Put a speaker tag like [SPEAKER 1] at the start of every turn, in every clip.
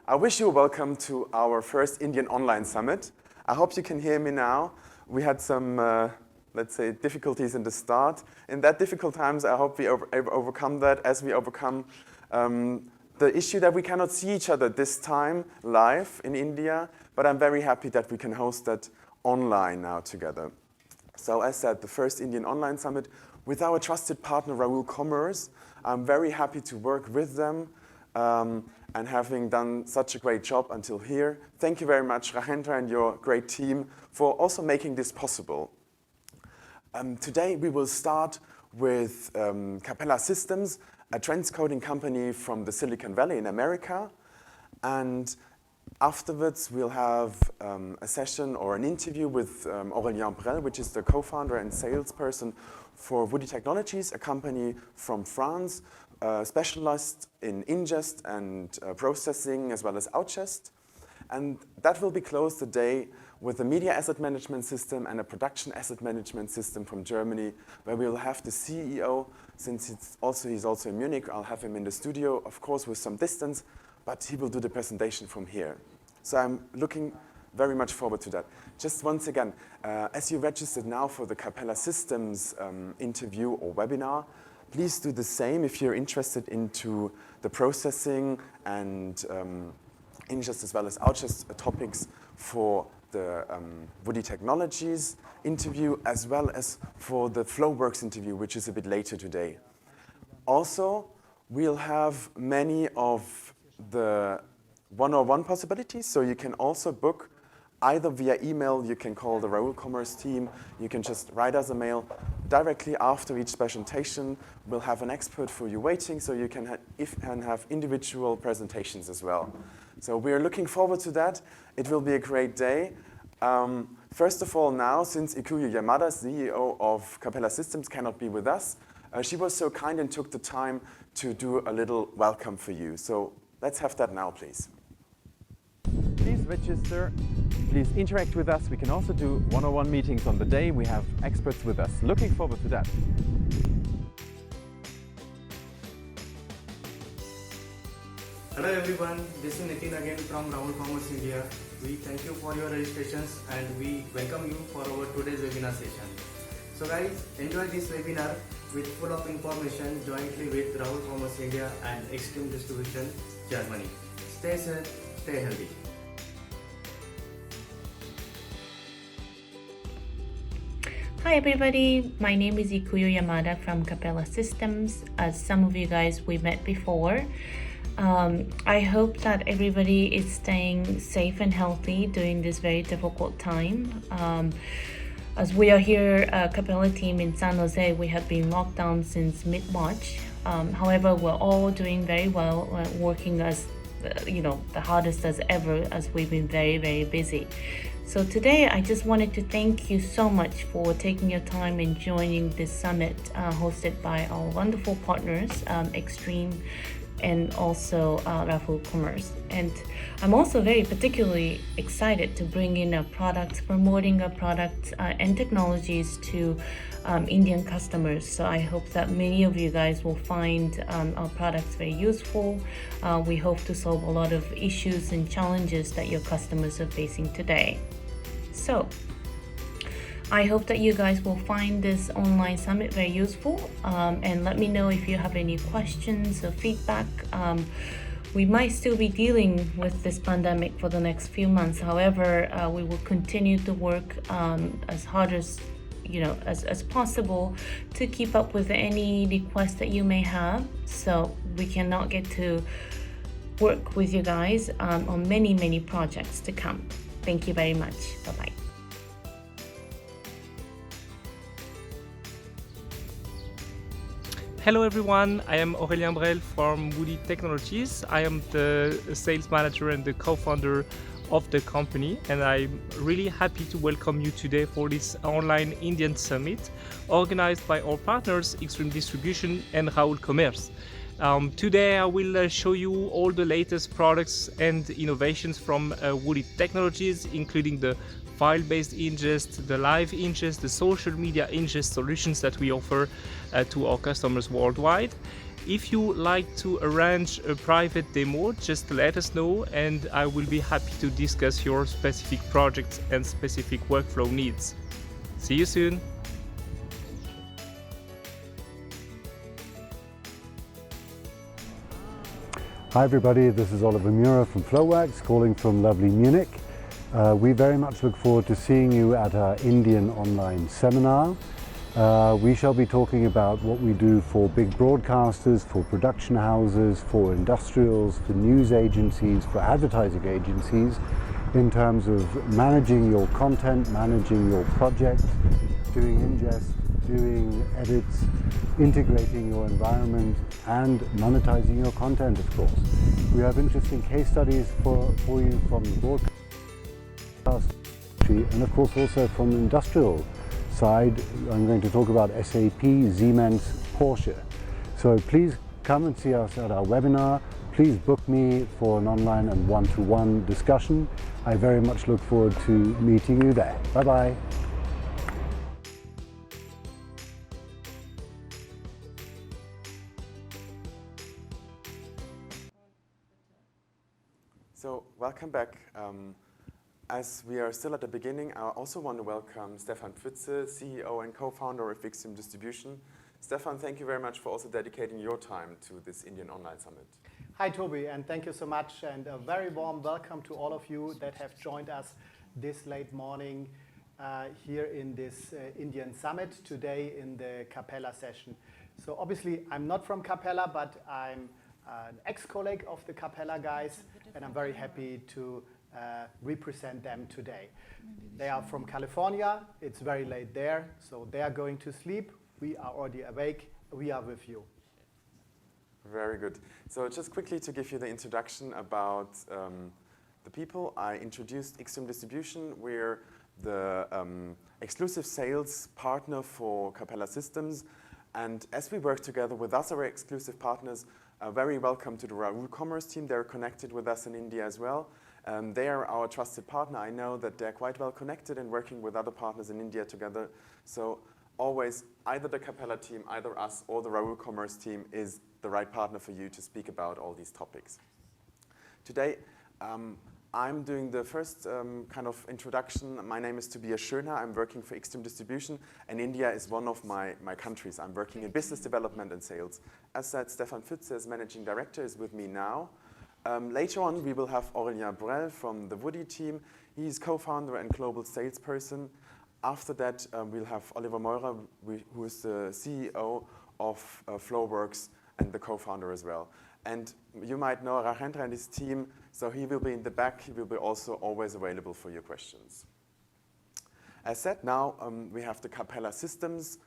[SPEAKER 1] I wish you welcome to our first Indian Online Summit. I hope you can hear me now. We had some, let's say, difficulties in the start. In that difficult times, I hope we overcome that as we overcome the issue that we cannot see each other this time live in India, but I'm very happy that we can host that online now together. So as said, the first Indian Online Summit with our trusted partner Rahul Commerce. I'm very happy to work with them and having done such a great job until here. Thank you very much, Rahendra and your great team, for also making this possible. Today we will start with Capella Systems, a transcoding company from the Silicon Valley in America. And afterwards we'll have a session or an interview with Aurélien Brel, which is the co-founder and salesperson for Woody Technologies, a company from France, specialized in ingest and processing as well as outgest. And that will be closed today with a media asset management system and a production asset management system from Germany, where we'll have the CEO, since he's also in Munich. I'll have him in the studio, of course, with some distance, but he will do the presentation from here. So I'm looking very much forward to that. Just once again, as you registered now for the Capella Systems interview or webinar, please do the same if you're interested into the processing and ingest as well as outgest topics for the Woody Technologies interview, as well as for the Flowworks interview, which is a bit later today. Also, we'll have many of the one-on-one possibilities, so you can also book either via email. You can call the Rahul Commerce team, you can just write us a mail. Directly after each presentation, we'll have an expert for you waiting, so you can have individual presentations as well. So we're looking forward to that. It will be a great day. First of all now, since Ikuyo Yamada, CEO of Capella Systems, cannot be with us, she was so kind and took the time to do a little welcome for you. So let's have that now, please. Please register. Please interact with us. We can also do one-on-one meetings on the day. We have experts with us. Looking forward to that.
[SPEAKER 2] Hello everyone, this is Nitin again from Rahul Commerce India. We thank you for your registrations and we welcome you for our today's webinar session. So guys, enjoy this webinar with full of information jointly with Rahul Commerce India and Extreme Distribution Germany. Stay safe, stay healthy.
[SPEAKER 3] Hi everybody, my name is Ikuyo Yamada from Capella Systems. As some of you guys we met before. I hope that everybody is staying safe and healthy during this very difficult time. As we are here, Capella team in San Jose, we have been locked down since mid-March. However, we're all doing very well, working as the hardest as ever, as we've been very, very busy. So today, I just wanted to thank you so much for taking your time and joining this summit hosted by our wonderful partners, Extreme and also Rahul Commerce. And I'm also very particularly excited to bring in our products, promoting our products and technologies to Indian customers. So I hope that many of you guys will find our products very useful. We hope to solve a lot of issues and challenges that your customers are facing today. So I hope that you guys will find this online summit very useful, and let me know if you have any questions or feedback. We might still be dealing with this pandemic for the next few months. However, we will continue to work as hard as possible to keep up with any requests that you may have, so we cannot get to work with you guys on many projects to come. Thank you very much. Bye-bye.
[SPEAKER 4] Hello everyone, I am Aurélien Brel from Woody Technologies. I am the sales manager and the co-founder of the company, and I'm really happy to welcome you today for this online Indian summit organized by our partners Extreme Distribution and Rahul Commerce. Today I will show you all the latest products and innovations from Woody Technologies, including the file-based ingest, the live ingest, the social media ingest solutions that we offer to our customers worldwide. If you like to arrange a private demo, just let us know and I will be happy to discuss your specific projects and specific workflow needs. See you soon!
[SPEAKER 5] Hi everybody, this is Oliver Murer from Flowworks, calling from lovely Munich. We very much look forward to seeing you at our Indian online seminar. We shall be talking about what we do for big broadcasters, for production houses, for industrials, for news agencies, for advertising agencies, in terms of managing your content, managing your project, doing ingest, doing edits, integrating your environment and monetizing your content, of course. We have interesting case studies for you from the broadcast industry and of course also from the industrial side. I'm going to talk about SAP, Siemens, Porsche. So please come and see us at our webinar. Please book me for an online and one-to-one discussion. I very much look forward to meeting you there. Bye-bye.
[SPEAKER 1] So welcome back. As we are still at the beginning, I also want to welcome Stefan Pfütze, CEO and co-founder of Extreme Distribution. Stefan, thank you very much for also dedicating your time to this Indian Online Summit.
[SPEAKER 6] Hi Toby, and thank you so much, and a very warm welcome to all of you that have joined us this late morning here in this Indian Summit today in the Capella session. So obviously I'm not from Capella, but I'm an ex-colleague of the Capella guys, and I'm very happy to represent them today. They are from California, it's very late there, so they are going to sleep. We are already awake, we are with you.
[SPEAKER 1] Very good. So just quickly to give you the introduction about the people, I introduced Extreme Distribution. We're the exclusive sales partner for Capella Systems, and as we work together with us, our exclusive partners, very welcome to the Rahul Commerce team. They're connected with us in India as well. They are our trusted partner. I know that they're quite well connected and working with other partners in India together. So always, either the Capella team, either us or the Rahul Commerce team is the right partner for you to speak about all these topics. Today, I'm doing the first kind of introduction. My name is Tobias Schönhaar. I'm working for Extreme Distribution, and India is one of my countries. I'm working in business development and sales. As said, Stefan Pfütze, as managing director, is with me now. Later on, we will have Aurélien Brel from the Woody team. He's co-founder and global salesperson. After that, we'll have Oliver Meurer, who is the CEO of Flowworks and the co-founder as well. And you might know Rajendra and his team, so he will be in the back. He will be also always available for your questions. As said, now we have the Capella Systems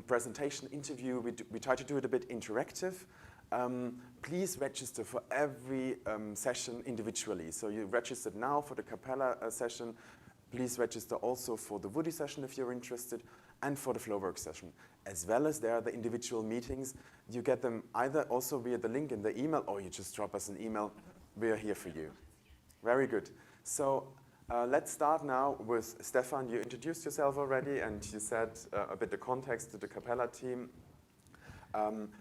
[SPEAKER 1] presentation interview. We try to do it a bit interactive. Please register for every session individually. So you registered now for the Capella session. Please register also for the Woody session if you're interested, and for the Flowworks session. As well as there are the individual meetings. You get them either also via the link in the email, or you just drop us an email. We are here for you. Very good. So let's start now with Stefan. You introduced yourself already, and you said a bit the context to the Capella team.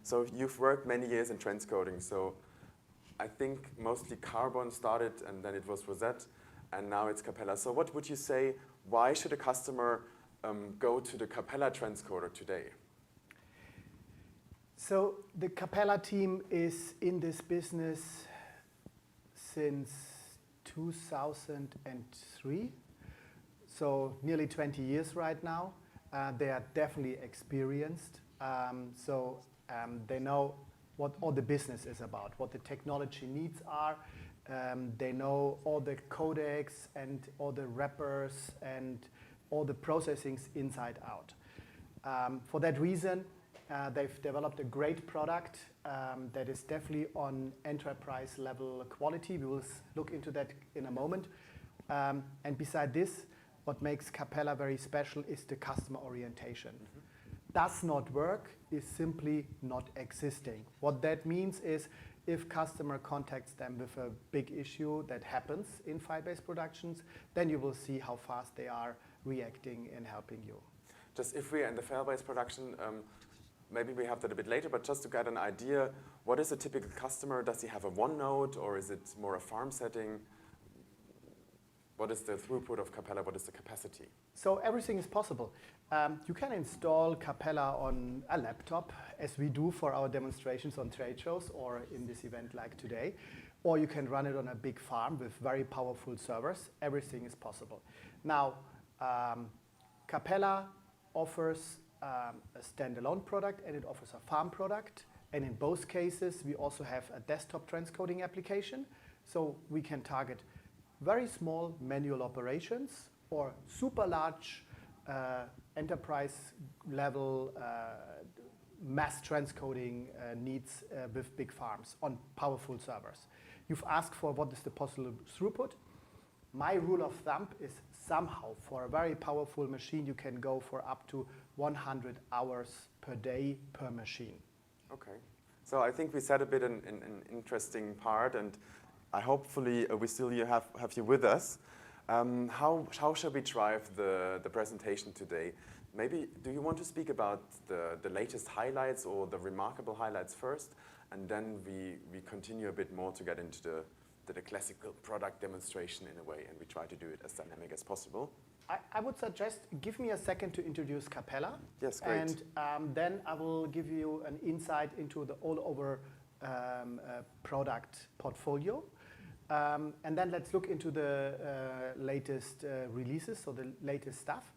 [SPEAKER 1] So you've worked many years in transcoding. So I think mostly Carbon started, and then it was Rosette, and now it's Capella. So what would you say, why should a customer go to the Capella transcoder today?
[SPEAKER 6] So the Capella team is in this business since 2003, so nearly 20 years right now. They are definitely experienced, so they know what all the business is about, what the technology needs are. They know all the codecs and all the wrappers and all the processings inside out. For that reason, they've developed a great product that is definitely on enterprise level quality. We will look into that in a moment. And beside this, what makes Capella very special is the customer orientation. Does not work is simply not existing. What that means is if customer contacts them with a big issue that happens in file-based productions, then you will see how fast they are reacting and helping you.
[SPEAKER 1] Just if we're in the file-based production, maybe we have that a bit later, but just to get an idea, what is a typical customer? Does he have a one node, or is it more a farm setting? What is the throughput of Capella? What is the capacity?
[SPEAKER 6] So everything is possible. You can install Capella on a laptop, as we do for our demonstrations on trade shows or in this event like today. Or you can run it on a big farm with very powerful servers. Everything is possible. Now, Capella offers a standalone product and it offers a farm product. And in both cases, we also have a desktop transcoding application. So we can target very small manual operations or super large enterprise level mass transcoding needs with big farms on powerful servers. You've asked for what is the possible throughput. My rule of thumb is somehow for a very powerful machine you can go for up to 100 hours per day per machine.
[SPEAKER 1] Okay, so I think we said a bit an interesting part, and I hopefully we still have you with us. How shall we drive the presentation today? Maybe do you want to speak about the latest highlights or the remarkable highlights first, and then we continue a bit more to get into the classical product demonstration in a way, and we try to do it as dynamic as possible.
[SPEAKER 6] I would suggest give me a second to introduce Capella.
[SPEAKER 1] Yes, great.
[SPEAKER 6] And then I will give you an insight into the all-over product portfolio. And then let's look into the latest releases, so the latest stuff.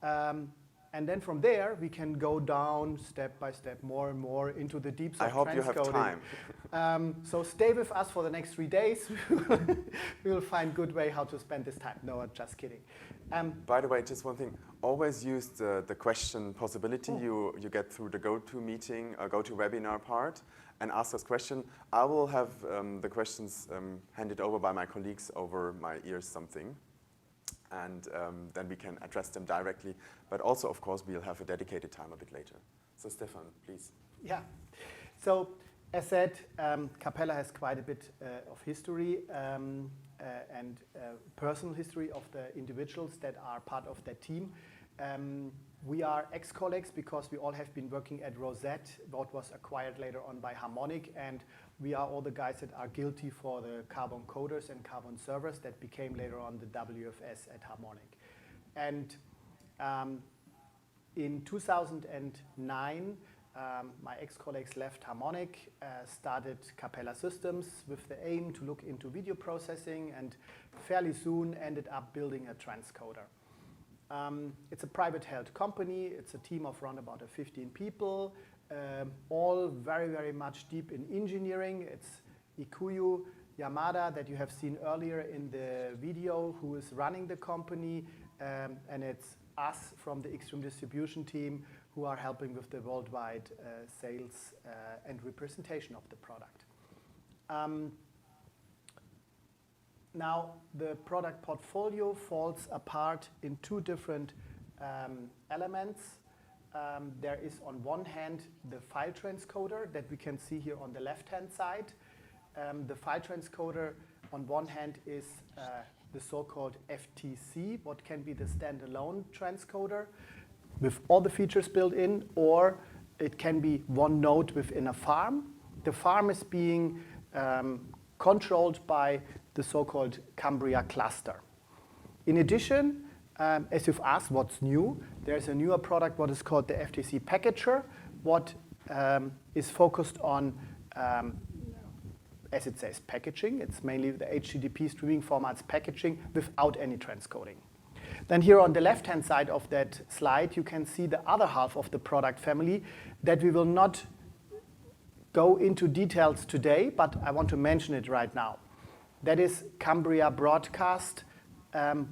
[SPEAKER 6] And then from there, we can go down step by step, more and more into the deeps of transcoding.
[SPEAKER 1] I hope you have time.
[SPEAKER 6] So stay with us for the next 3 days. We will find good way how to spend this time. No, I'm just kidding.
[SPEAKER 1] By the way, just one thing. Always use the question possibility you get through the GoToMeeting or GoToWebinar part and ask us question. I will have the questions handed over by my colleagues over my ears something. And then we can address them directly. But also, of course, we'll have a dedicated time a bit later. So Stefan, please.
[SPEAKER 6] Yeah. So as said, Capella has quite a bit of history and personal history of the individuals that are part of that team. We are ex-colleagues because we all have been working at Rosette, what was acquired later on by Harmonic, and we are all the guys that are guilty for the carbon coders and carbon servers that became later on the WFS at Harmonic. And in 2009, my ex-colleagues left Harmonic, started Capella Systems with the aim to look into video processing, and fairly soon ended up building a transcoder. It's a private held company. It's a team of around about 15 people, all very, very much deep in engineering. It's Ikuyo Yamada that you have seen earlier in the video who is running the company, and it's us from the Extreme Distribution team who are helping with the worldwide sales and representation of the product. Now, the product portfolio falls apart in two different elements. There is on one hand the file transcoder that we can see here on the left-hand side. The file transcoder on one hand is the so-called FTC, what can be the standalone transcoder with all the features built in, or it can be one node within a farm. The farm is being controlled by the so-called Cambria cluster. In addition, as you've asked what's new, there's a newer product what is called the FTC Packager, what is focused on, as it says, packaging. It's mainly the HTTP streaming formats packaging without any transcoding. Then here on the left-hand side of that slide, you can see the other half of the product family that we will not go into details today, but I want to mention it right now. That is Cambria Broadcast,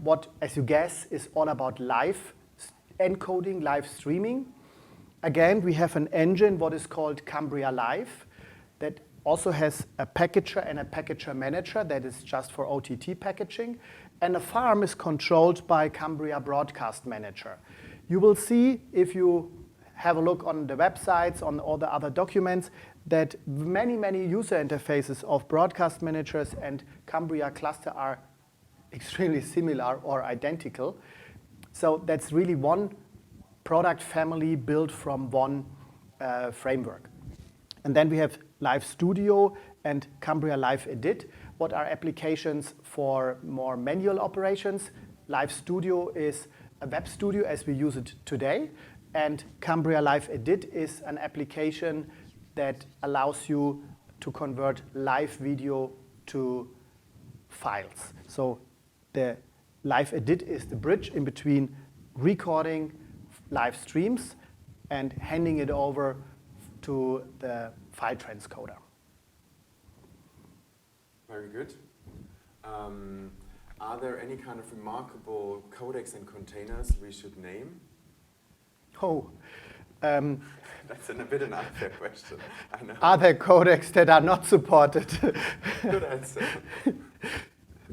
[SPEAKER 6] what, as you guess, is all about live encoding, live streaming. Again, we have an engine, what is called Cambria Live, that also has a packager and a packager manager that is just for OTT packaging. And a farm is controlled by Cambria Broadcast Manager. You will see, if you have a look on the websites, on all the other documents, that many, many user interfaces of broadcast managers and Cambria cluster are extremely similar or identical. So that's really one product family built from one framework. And then we have Live Studio and Cambria Live Edit. What are applications for more manual operations? Live Studio is a web studio as we use it today. And Cambria Live Edit is an application that allows you to convert live video to files. So the Live Edit is the bridge in between recording live streams and handing it over to the file transcoder.
[SPEAKER 1] Very good. Are there any kind of remarkable codecs and containers we should name?
[SPEAKER 6] Oh,
[SPEAKER 1] That's a bit an unfair question, I know.
[SPEAKER 6] are there codecs that are not supported?
[SPEAKER 1] Good answer.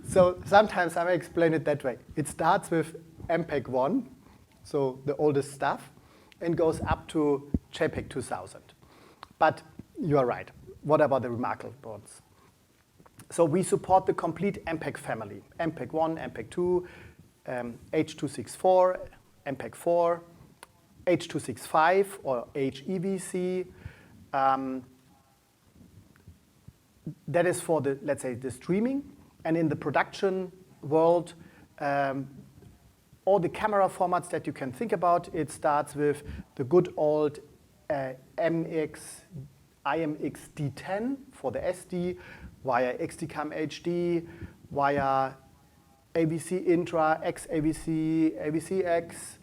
[SPEAKER 6] So sometimes I may explain it that way. It starts with MPEG 1, so the oldest stuff, and goes up to JPEG 2000. But you are right. What about the remarkable ones? So we support the complete MPEG family. MPEG 1, MPEG 2, H.264, MPEG 4, H.265 or HEVC. That is for the, let's say, the streaming. And in the production world, all the camera formats that you can think about, it starts with the good old IMX-D10 for the SD, via XDCAM HD, via AVC Intra, XAVC, AVCX,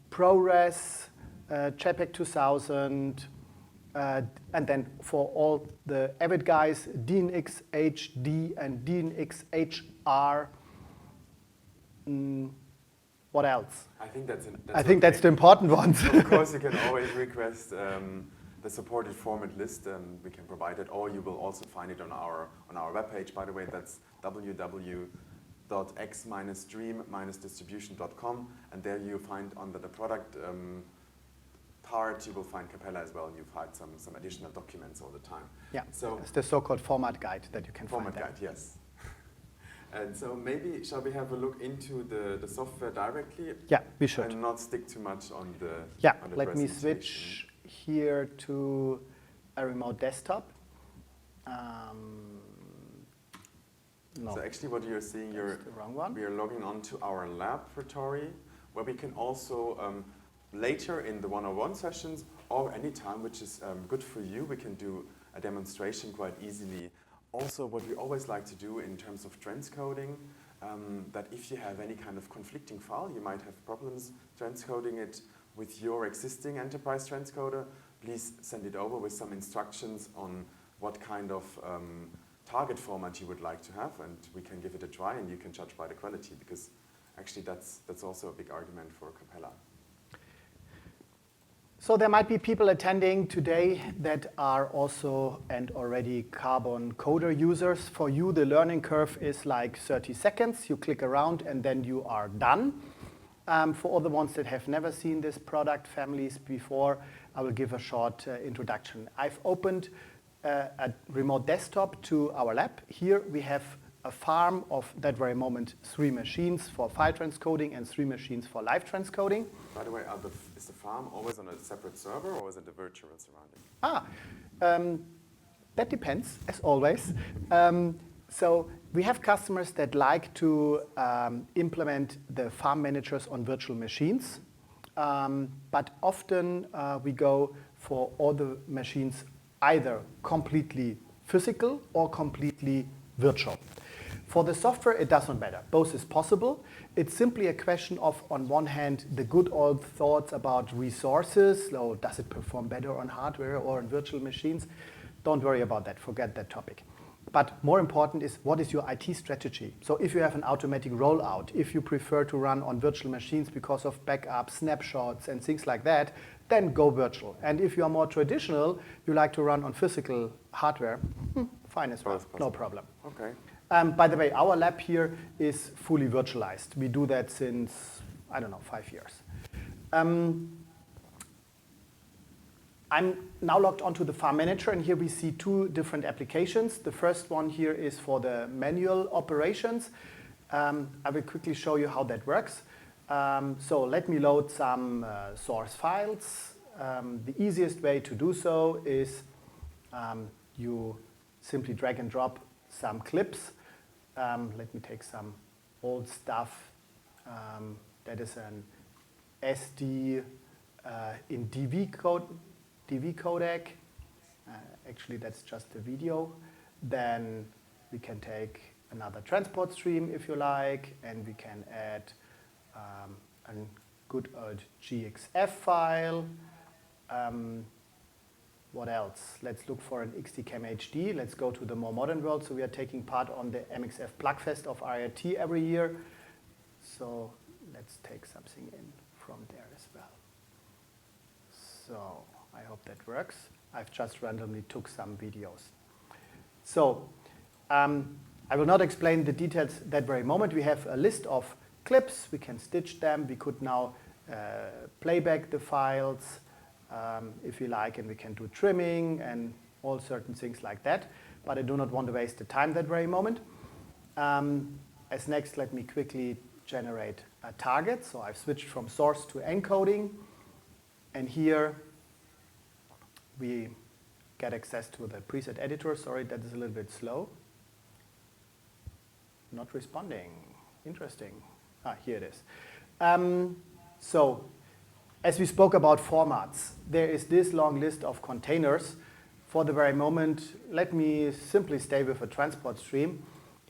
[SPEAKER 6] ProRes, JPEG 2000, and then for all the avid guys, DNX HD and DNX HR. What else?
[SPEAKER 1] I think that's
[SPEAKER 6] that's the important ones.
[SPEAKER 1] Of course, you can always request the supported format list, and we can provide it, or you will also find it on our webpage. By the way, that's www.x-stream-distribution.com, and there you find under the product part, you will find Capella as well, and you'll find some additional documents all the time.
[SPEAKER 6] Yeah,
[SPEAKER 1] so
[SPEAKER 6] it's the so-called format guide that you can find there.
[SPEAKER 1] Format guide, yes. And so maybe, shall we have a look into the software directly?
[SPEAKER 6] Yeah, we should.
[SPEAKER 1] And not stick too much on the
[SPEAKER 6] let me switch here to a remote desktop. No.
[SPEAKER 1] So actually what you're seeing,
[SPEAKER 6] the wrong one.
[SPEAKER 1] we are logging on to our laboratory, where we can also, later in the one-on-one sessions, or anytime, which is good for you, we can do a demonstration quite easily. Also, what we always like to do in terms of transcoding, that if you have any kind of conflicting file, you might have problems transcoding it with your existing enterprise transcoder, please send it over with some instructions on what kind of target format you would like to have, and we can give it a try, and you can judge by the quality, because actually that's also a big argument for Capella.
[SPEAKER 6] So there might be people attending today that are also and already Carbon Coder users. For you, the learning curve is like 30 seconds. You click around and then you are done. For all the ones that have never seen this product families before, I will give a short introduction. I've opened a remote desktop to our lab. Here we have a farm of that very moment 3 machines for file transcoding and 3 machines for live transcoding.
[SPEAKER 1] By the way, is the farm always on a separate server, or is it a virtual surrounding?
[SPEAKER 6] That depends, as always. So we have customers that like to implement the farm managers on virtual machines, but often we go for all the machines either completely physical or completely virtual. For the software, it doesn't matter. Both is possible. It's simply a question of, on one hand, the good old thoughts about resources. So does it perform better on hardware or on virtual machines? Don't worry about that. Forget that topic. But more important is, what is your IT strategy? So if you have an automatic rollout, if you prefer to run on virtual machines because of backup, snapshots, and things like that, then go virtual. And if you are more traditional, you like to run on physical hardware, fine as well, no problem.
[SPEAKER 1] Okay.
[SPEAKER 6] By the way, our lab here is fully virtualized. We do that since, 5 years. I'm now logged onto the farm manager, and here we see 2 different applications. The first one here is for the manual operations. I will quickly show you how that works. So let me load some source files. the easiest way to do so is you simply drag and drop some clips. Let me take some old stuff. That is an SD in DV codec. Actually, that's just the video. Then we can take another transport stream if you like, and we can add a good old GXF file. What else? Let's look for an XDCAM HD. Let's go to the more modern world. So we are taking part on the MXF Plugfest of RIT every year. So let's take something in from there as well. So I hope that works. I've just randomly took some videos. So I will not explain the details that very moment. We have a list of clips. We can stitch them. We could now playback the files if you like, and we can do trimming and all certain things like that. But I do not want to waste the time that very moment. As next, let me quickly generate a target. So I've switched from source to encoding. And here we get access to the preset editor. Sorry, that is a little bit slow. Not responding. Interesting. Here it is. So as we spoke about formats, there is this long list of containers. For the very moment, let me simply stay with a transport stream,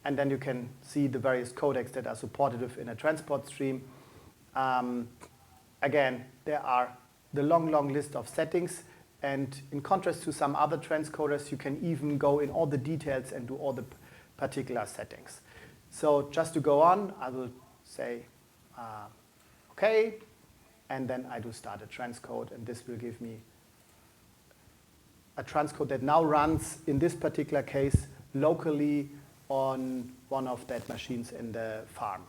[SPEAKER 6] and then you can see the various codecs that are supported within a transport stream. Again, there are the long list of settings, and in contrast to some other transcoders, you can even go in all the details and do all the particular settings. So just to go on, I will say OK, and then I do start a transcode, and this will give me a transcode that now runs, in this particular case, locally on one of that machines in the farm.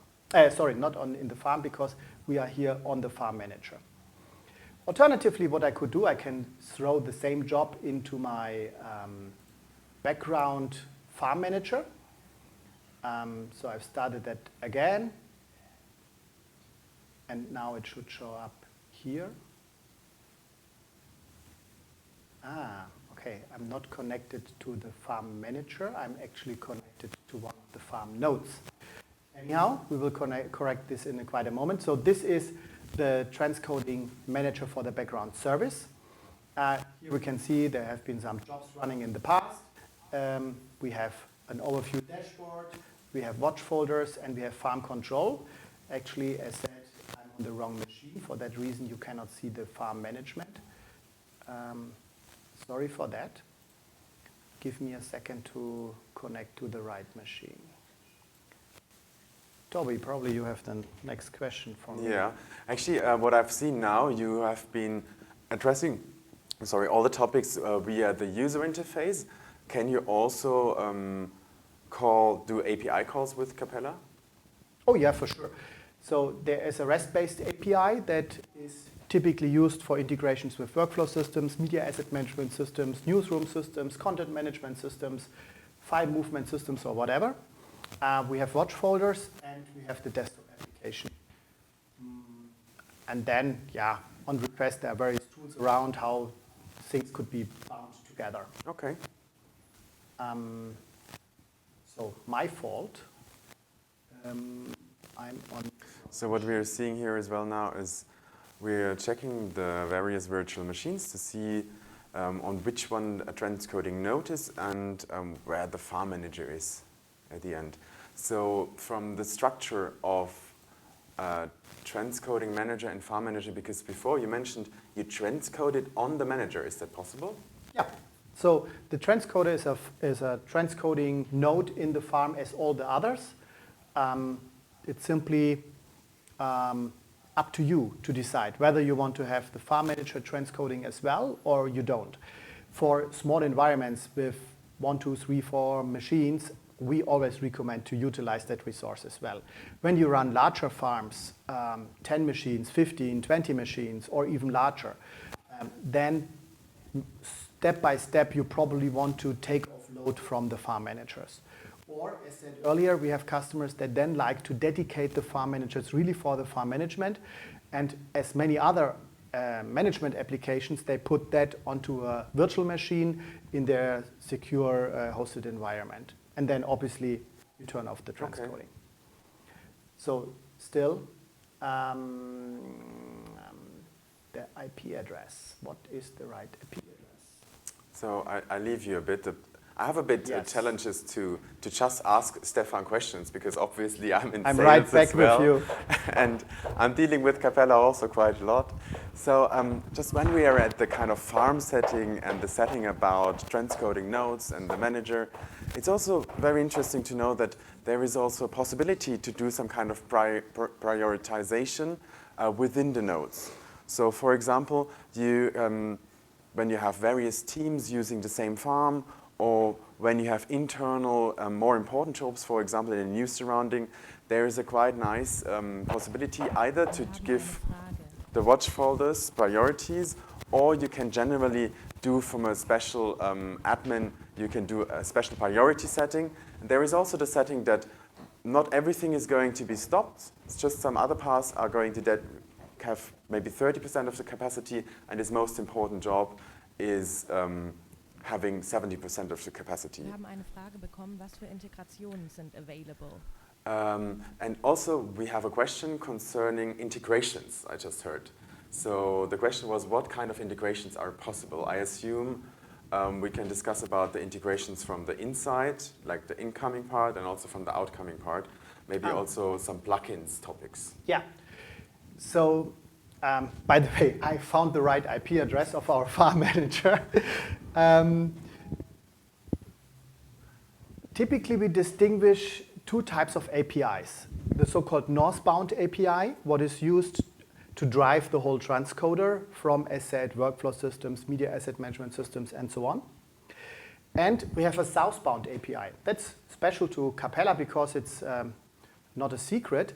[SPEAKER 6] Sorry, not in the farm, because we are here on the farm manager. Alternatively, what I could do, I can throw the same job into my background farm manager. So I've started that again. And now it should show up here. Okay, I'm not connected to the farm manager. I'm actually connected to one of the farm nodes. Anyhow, we will correct this in quite a moment. So this is the transcoding manager for the background service. Here we can see there have been some jobs running in the past. We have an overview dashboard, we have watch folders, and we have farm control. Actually, as said, I'm on the wrong machine. For that reason, you cannot see the farm management. Sorry for that. Give me a second to connect to the right machine. Toby, probably you have the next question for me.
[SPEAKER 1] Yeah, actually, what I've seen now, you have been addressing, all the topics via the user interface. Can you also do API calls with Capella?
[SPEAKER 6] Oh yeah, for sure. So there is a REST-based API that is typically used for integrations with workflow systems, media asset management systems, newsroom systems, content management systems, file movement systems, or whatever. We have watch folders, and we have the desktop application. And then, yeah, on request, there are various tools around how things could be bound together.
[SPEAKER 1] Okay.
[SPEAKER 6] So my fault. I'm on.
[SPEAKER 1] So what we are seeing here as well now is we're checking the various virtual machines to see on which one a transcoding node is and where the farm manager is at the end. So from the structure of transcoding manager and farm manager, because before you mentioned you transcoded on the manager, is that possible?
[SPEAKER 6] Yeah. So the transcoder is a transcoding node in the farm as all the others. It's simply up to you to decide whether you want to have the farm manager transcoding as well or you don't. For small environments with 1, 2, 3, 4 machines, we always recommend to utilize that resource as well. When you run larger farms, 10 machines, 15, 20 machines, or even larger, then step by step you probably want to take off load from the farm managers. Or, as said earlier, we have customers that then like to dedicate the farm managers really for the farm management. And as many other management applications, they put that onto a virtual machine in their secure hosted environment. And then obviously you turn off the transcoding.
[SPEAKER 1] Okay.
[SPEAKER 6] So still, the IP address. What is the right IP address?
[SPEAKER 1] So I leave you a bit. I have a bit
[SPEAKER 6] Yes.
[SPEAKER 1] challenges to just ask Stefan questions because obviously I'm in
[SPEAKER 6] I'm
[SPEAKER 1] sales
[SPEAKER 6] right back
[SPEAKER 1] as well,
[SPEAKER 6] with you.
[SPEAKER 1] and I'm dealing with Capella also quite a lot. So just when we are at the kind of farm setting and the setting about transcoding nodes and the manager, it's also very interesting to know that there is also a possibility to do some kind of prioritization within the nodes. So for example, you when you have various teams using the same farm, or when you have internal, more important jobs, for example, in a new surrounding, there is a quite nice possibility either to give the watch folders priorities, or you can generally do from a special admin, you can do a special priority setting. And there is also the setting that not everything is going to be stopped. It's just some other paths are going to have maybe 30% of the capacity, and his most important job is having 70% of the capacity.
[SPEAKER 7] Wir haben eine Frage bekommen, was für Integrationen sind available.
[SPEAKER 1] And also we have a question concerning integrations, I just heard. So the question was, what kind of integrations are possible? I assume we can discuss about the integrations from the inside, like the incoming part, and also from the outcoming part. Maybe also some plugins topics.
[SPEAKER 6] Yeah. So, by the way, I found the right IP address of our farm manager. Typically, we distinguish two types of APIs. The so-called Northbound API, what is used to drive the whole transcoder from, as said, workflow systems, media asset management systems, and so on. And we have a southbound API. That's special to Capella because it's not a secret.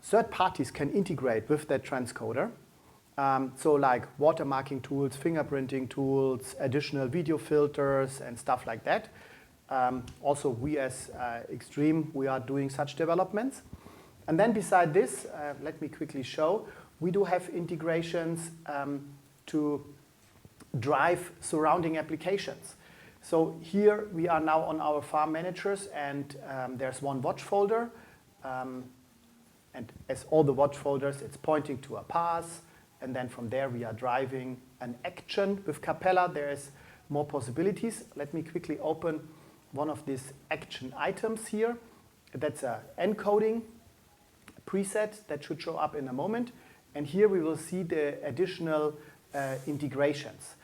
[SPEAKER 6] Third parties can integrate with that transcoder. So like watermarking tools, fingerprinting tools, additional video filters, and stuff like that. Also, we as Extreme, we are doing such developments. And then beside this, let me quickly show, we do have integrations to drive surrounding applications. So here we are now on our farm managers, and there's one watch folder. And as all the watch folders, it's pointing to a path. And then from there, we are driving an action. With Capella, there's more possibilities. Let me quickly open one of these action items here. That's an encoding preset that should show up in a moment. And here we will see the additional integrations.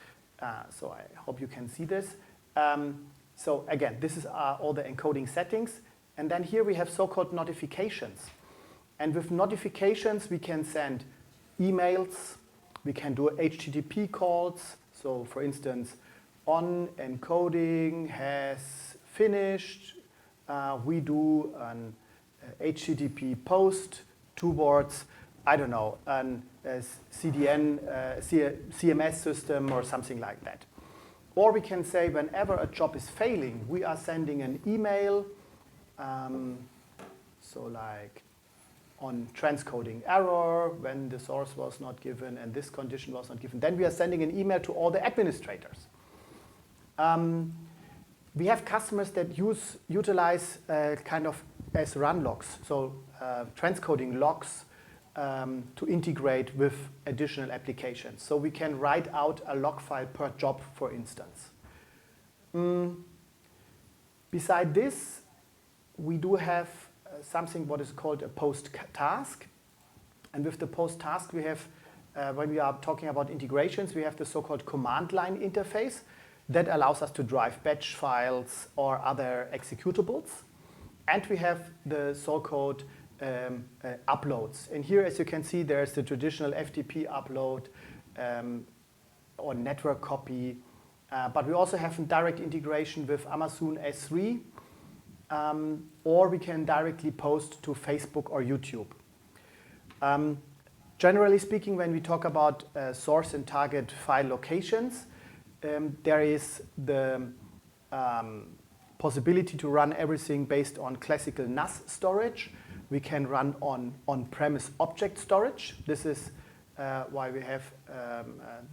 [SPEAKER 6] So I hope you can see this. So again, this is all the encoding settings. And then here we have so-called notifications. And with notifications, we can send emails. We can do HTTP calls. So for instance, on encoding has finished. We do an HTTP post towards, I don't know, an CDN, CMS system or something like that. Or we can say whenever a job is failing, we are sending an email. So like on transcoding error, when the source was not given and this condition was not given, then we are sending an email to all the administrators. We have customers that utilize kind of as run logs, so transcoding logs to integrate with additional applications. So we can write out a log file per job, for instance. Beside this, we do have something what is called a post task. And with the post task, we have, when we are talking about integrations, we have the so-called command line interface that allows us to drive batch files or other executables. And we have the so-called uploads. And here, as you can see, there's the traditional FTP upload or network copy. But we also have a direct integration with Amazon S3. Or we can directly post to Facebook or YouTube. Generally speaking, when we talk about source and target file locations, there is the possibility to run everything based on classical NAS storage. We can run on on-premise object storage. This is why we have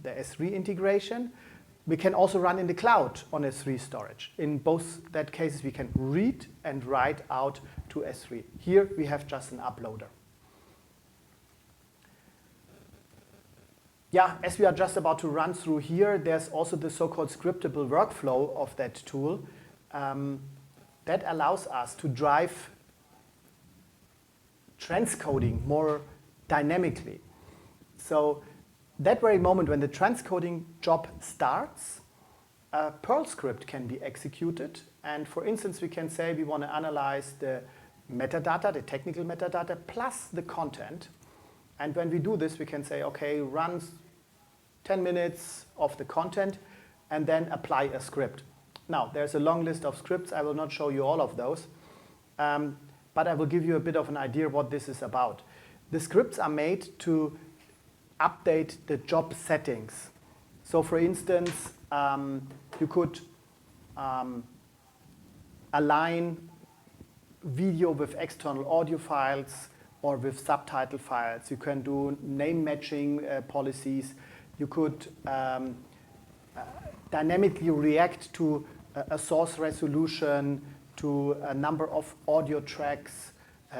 [SPEAKER 6] the S3 integration. We can also run in the cloud on S3 storage. In both that cases, we can read and write out to S3. Here, we have just an uploader. Yeah, as we are just about to run through here, there's also the so-called scriptable workflow of that tool that allows us to drive transcoding more dynamically. So that very moment when the transcoding job starts, a Perl script can be executed. And for instance, we can say we want to analyze the metadata, the technical metadata, plus the content. And when we do this, we can say, OK, run 10 minutes of the content, and then apply a script. Now, there's a long list of scripts. I will not show you all of those. But I will give you a bit of an idea what this is about. The scripts are made to update the job settings. So for instance, you could align video with external audio files or with subtitle files. You can do name matching policies. You could dynamically react to a source resolution, to a number of audio tracks,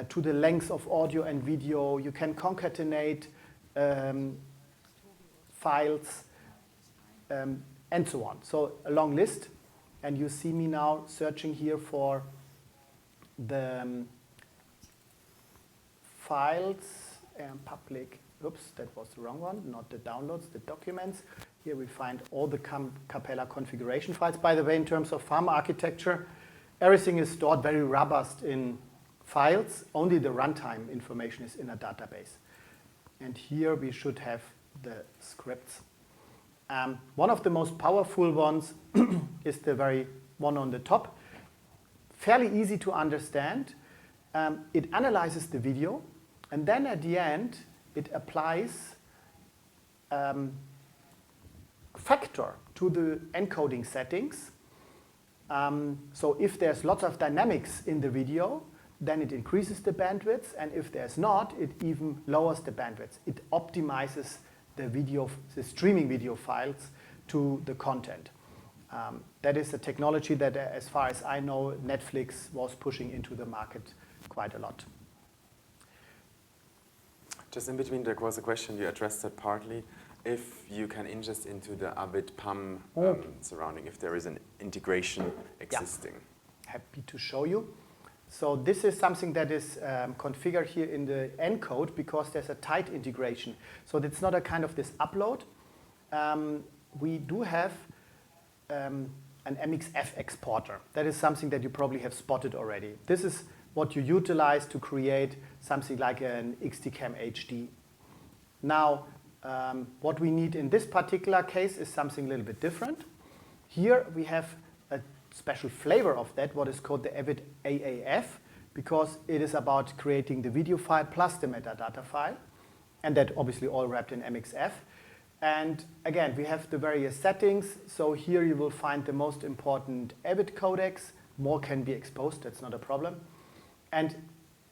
[SPEAKER 6] to the length of audio and video. You can concatenate files, and so on. So a long list. And you see me now searching here for the files and public. Oops, that was the wrong one, not the downloads, the documents. Here we find all the Capella configuration files. By the way, in terms of farm architecture, everything is stored very robust in files. Only the runtime information is in a database. And here we should have the scripts. One of the most powerful ones is the very one on the top. Fairly easy to understand. It analyzes the video, and then at the end, it applies factor to the encoding settings. So if there's lots of dynamics in the video, then it increases the bandwidth, and if there's not, it even lowers the bandwidth. It optimizes the streaming video files to the content. That is a technology that, as far as I know, Netflix was pushing into the market quite a lot.
[SPEAKER 1] Just in between, there was a question, you addressed that partly. If you can ingest into the Avid PAM surrounding, if there is an integration existing.
[SPEAKER 6] Yeah. Happy to show you. So this is something that is configured here in the encode because there's a tight integration. So it's not a kind of this upload. We do have an MXF exporter. That is something that you probably have spotted already. This is what you utilize to create something like an XDCAM HD. Now, what we need in this particular case is something a little bit different. Here we have a special flavor of that, what is called the Avid AAF, because it is about creating the video file plus the metadata file, and that obviously all wrapped in MXF. And again, we have the various settings. So here you will find the most important Avid codecs. More can be exposed, that's not a problem.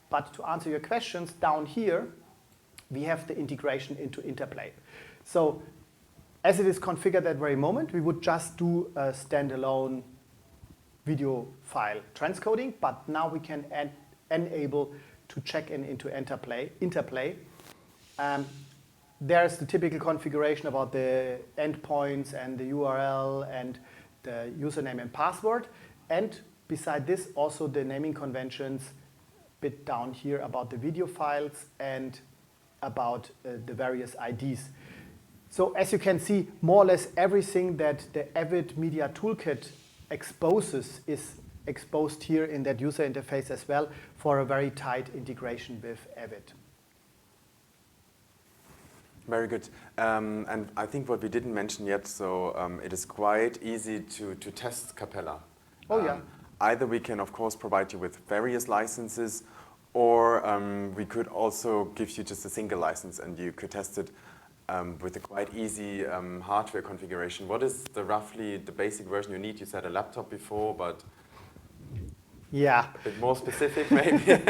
[SPEAKER 6] But to answer your questions, down here, we have the integration into Interplay. So as it is configured at very moment, we would just do a standalone video file transcoding, but now we can enable to check into Interplay. There's the typical configuration about the endpoints and the URL and the username and password. And beside this, also the naming conventions bit down here about the video files and about the various IDs. So as you can see, more or less everything that the Avid Media Toolkit exposes is exposed here in that user interface as well for a very tight integration with Avid.
[SPEAKER 1] Very good. And I think what we didn't mention yet, so it is quite easy to test Capella.
[SPEAKER 6] Oh, yeah.
[SPEAKER 1] Either we can, of course, provide you with various licenses, or we could also give you just a single license and you could test it with a quite easy hardware configuration. What is roughly the basic version you need? You said a laptop before, but
[SPEAKER 6] yeah,
[SPEAKER 1] a bit more specific maybe.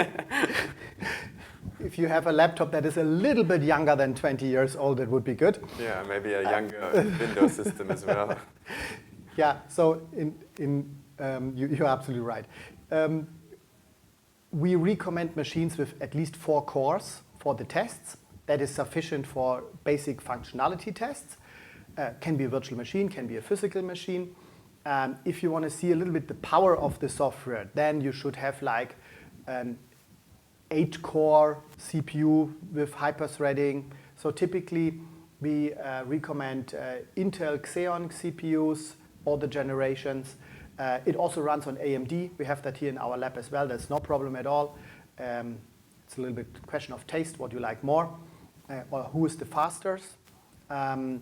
[SPEAKER 6] if you have a laptop that is a little bit younger than 20 years old, it would be good.
[SPEAKER 1] Yeah, maybe a younger Windows system as well.
[SPEAKER 6] Yeah, so you're absolutely right. We recommend machines with at least 4 cores for the tests. That is sufficient for basic functionality tests. Can be a virtual machine, can be a physical machine. If you want to see a little bit the power of the software, then you should have like an 8-core CPU with hyper-threading. So typically, we recommend Intel Xeon CPUs, all the generations. It also runs on AMD. We have that here in our lab as well. That's no problem at all. It's a little bit question of taste, what you like more, or who is the fastest. In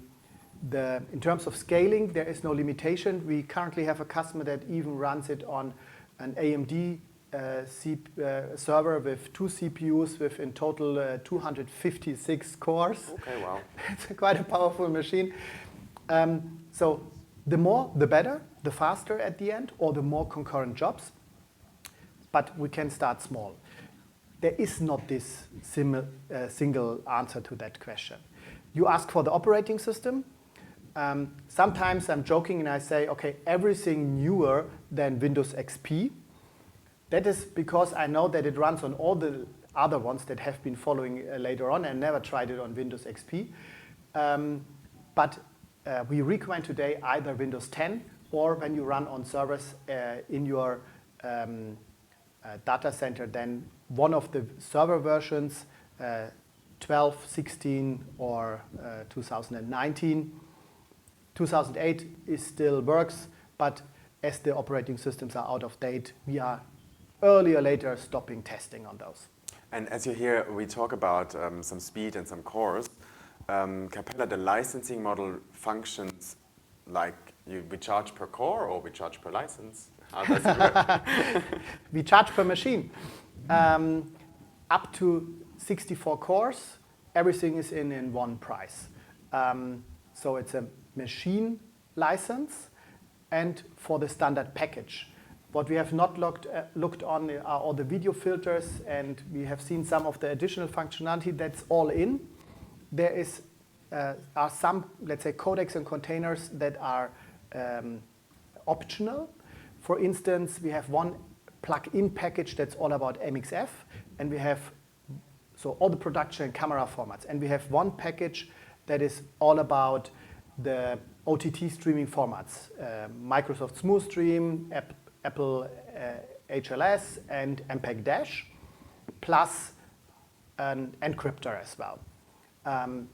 [SPEAKER 6] terms of scaling, there is no limitation. We currently have a customer that even runs it on an AMD server with 2 CPUs with in total 256 cores.
[SPEAKER 1] Okay, wow.
[SPEAKER 6] It's quite a powerful machine. So the more, the better, the faster at the end, or the more concurrent jobs. But we can start small. There is not this single answer to that question. You ask for the operating system. Sometimes I'm joking and I say, okay, everything newer than Windows XP. That is because I know that it runs on all the other ones that have been following later on and never tried it on Windows XP. But we recommend today either Windows 10 or when you run on servers in your data center, then one of the server versions, 12, 16, or 2019. 2008 still works, but as the operating systems are out of date, we are earlier or later stopping testing on those.
[SPEAKER 1] And as you hear, we talk about some speed and some cores. Capella, the licensing model functions like we charge per core or we charge per license? How does it work?
[SPEAKER 6] We charge per machine. Up to 64 cores, everything is in one price. So it's a machine license and for the standard package. What we have not looked on are all the video filters, and we have seen some of the additional functionality that's all in. There are some, let's say, codecs and containers that are optional. For instance, we have one plug-in package that's all about MXF, and we have all the production and camera formats. And we have one package that is all about the OTT streaming formats, Microsoft Smooth Stream, Apple HLS, and MPEG Dash, plus an encryptor as well.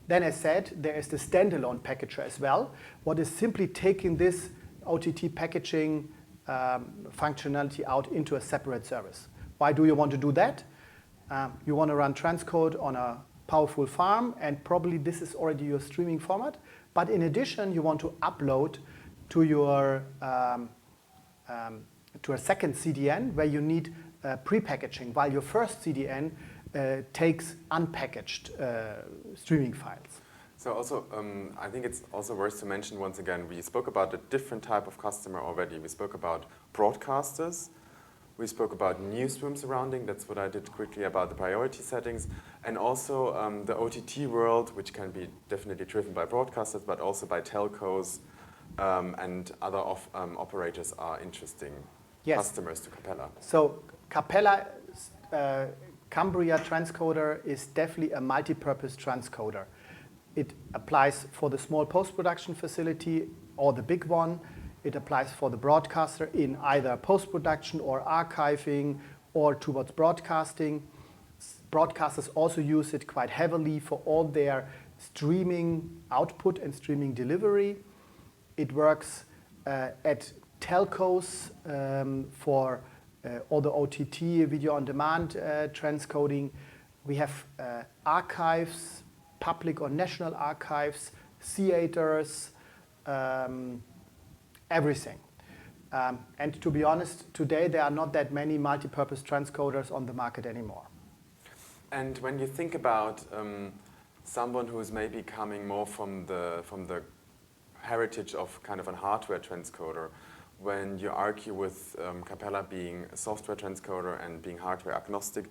[SPEAKER 6] Then as said, there is the standalone packager as well, what is simply taking this OTT packaging functionality out into a separate service. Why do you want to do that? You want to run transcode on a powerful farm, and probably this is already your streaming format. But in addition, you want to upload to your to a second CDN where you need pre-packaging, while your first CDN takes unpackaged streaming files.
[SPEAKER 1] So also, I think it's also worth to mention once again, we spoke about a different type of customer already. We spoke about broadcasters. We spoke about newsroom surrounding. That's what I did quickly about the priority settings. And also the OTT world, which can be definitely driven by broadcasters, but also by telcos and other operators are interesting customers to Capella.
[SPEAKER 6] So Capella Cambria transcoder is definitely a multi-purpose transcoder. It applies for the small post-production facility or the big one. It applies for the broadcaster in either post-production or archiving or towards broadcasting. Broadcasters also use it quite heavily for all their streaming output and streaming delivery. It works at telcos for all the OTT, video on demand transcoding. We have archives, public or national archives, theaters, everything. And to be honest, today there are not that many multi-purpose transcoders on the market anymore.
[SPEAKER 1] And when you think about someone who's maybe coming more from the heritage of kind of a hardware transcoder, when you argue with Capella being a software transcoder and being hardware agnostic,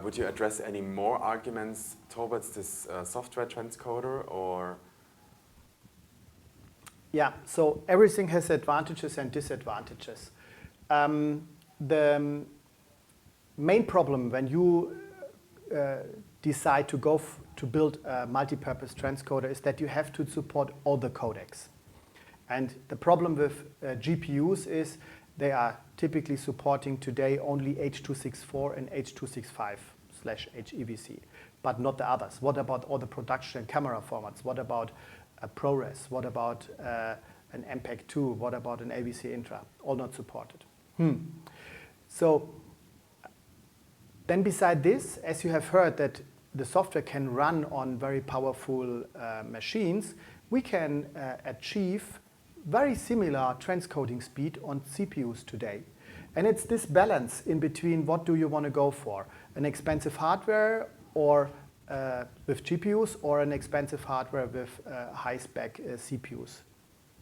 [SPEAKER 1] would you address any more arguments towards this software transcoder, or?
[SPEAKER 6] Yeah, so everything has advantages and disadvantages. The main problem when you decide to go to build a multi-purpose transcoder is that you have to support all the codecs. And the problem with GPUs is they are typically supporting today only H.264 and H.265/HEVC, but not the others. What about all the production and camera formats? What about a ProRes? What about an MPEG-2? What about an AVC Intra? All not supported. So then beside this, as you have heard that the software can run on very powerful machines, we can achieve very similar transcoding speed on CPUs today. And it's this balance in between what do you want to go for, an expensive hardware or with GPUs, or an expensive hardware with high-spec CPUs.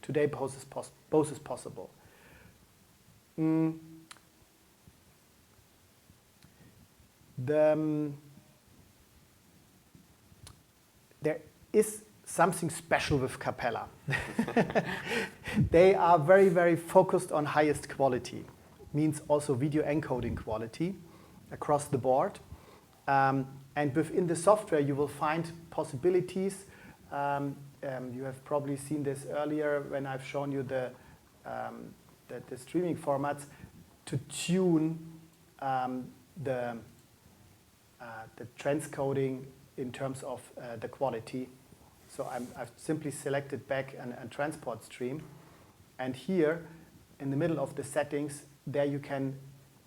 [SPEAKER 6] Today both is possible. There is something special with Capella. They are very, very focused on highest quality, means also video encoding quality across the board. And within the software, you will find possibilities. You have probably seen this earlier when I've shown you the streaming formats to tune the transcoding in terms of the quality. So I've simply selected back a transport stream. And here, in the middle of the settings, there you can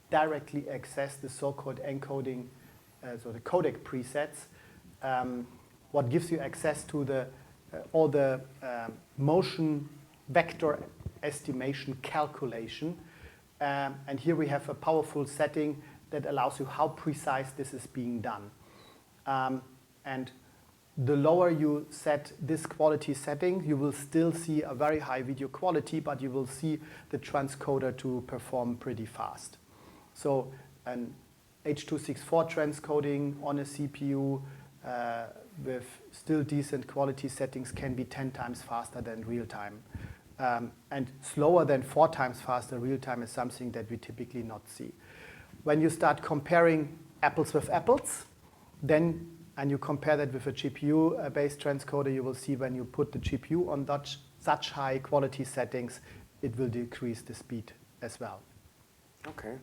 [SPEAKER 6] directly access the so-called encoding, so the codec presets, what gives you access to all the motion vector estimation calculation. And here we have a powerful setting that allows you how precise this is being done. And the lower you set this quality setting, you will still see a very high video quality, but you will see the transcoder to perform pretty fast. So an H.264 transcoding on a CPU with still decent quality settings can be 10 times faster than real time. And slower than 4 times faster real time is something that we typically not see. When you start comparing apples with apples, then and you compare that with a GPU-based transcoder, you will see when you put the GPU on such high quality settings, it will decrease the speed as well.
[SPEAKER 1] Okay.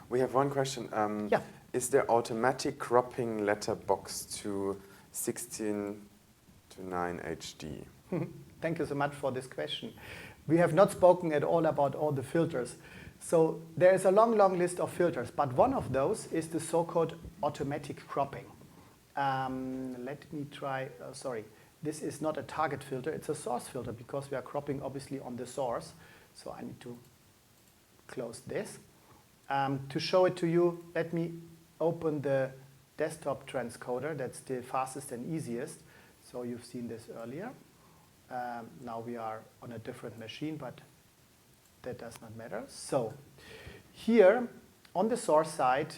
[SPEAKER 1] We have one question.
[SPEAKER 6] Yeah.
[SPEAKER 1] Is there automatic cropping letterbox to 16:9 HD?
[SPEAKER 6] Thank you so much for this question. We have not spoken at all about all the filters. So there is a long, long list of filters, but one of those is the so-called automatic cropping. Let me try, sorry, this is not a target filter, it's a source filter because we are cropping obviously on the source. So I need to close this. To show it to you, let me open the desktop transcoder. That's the fastest and easiest. So you've seen this earlier. Now we are on a different machine, but that does not matter. So here on the source side,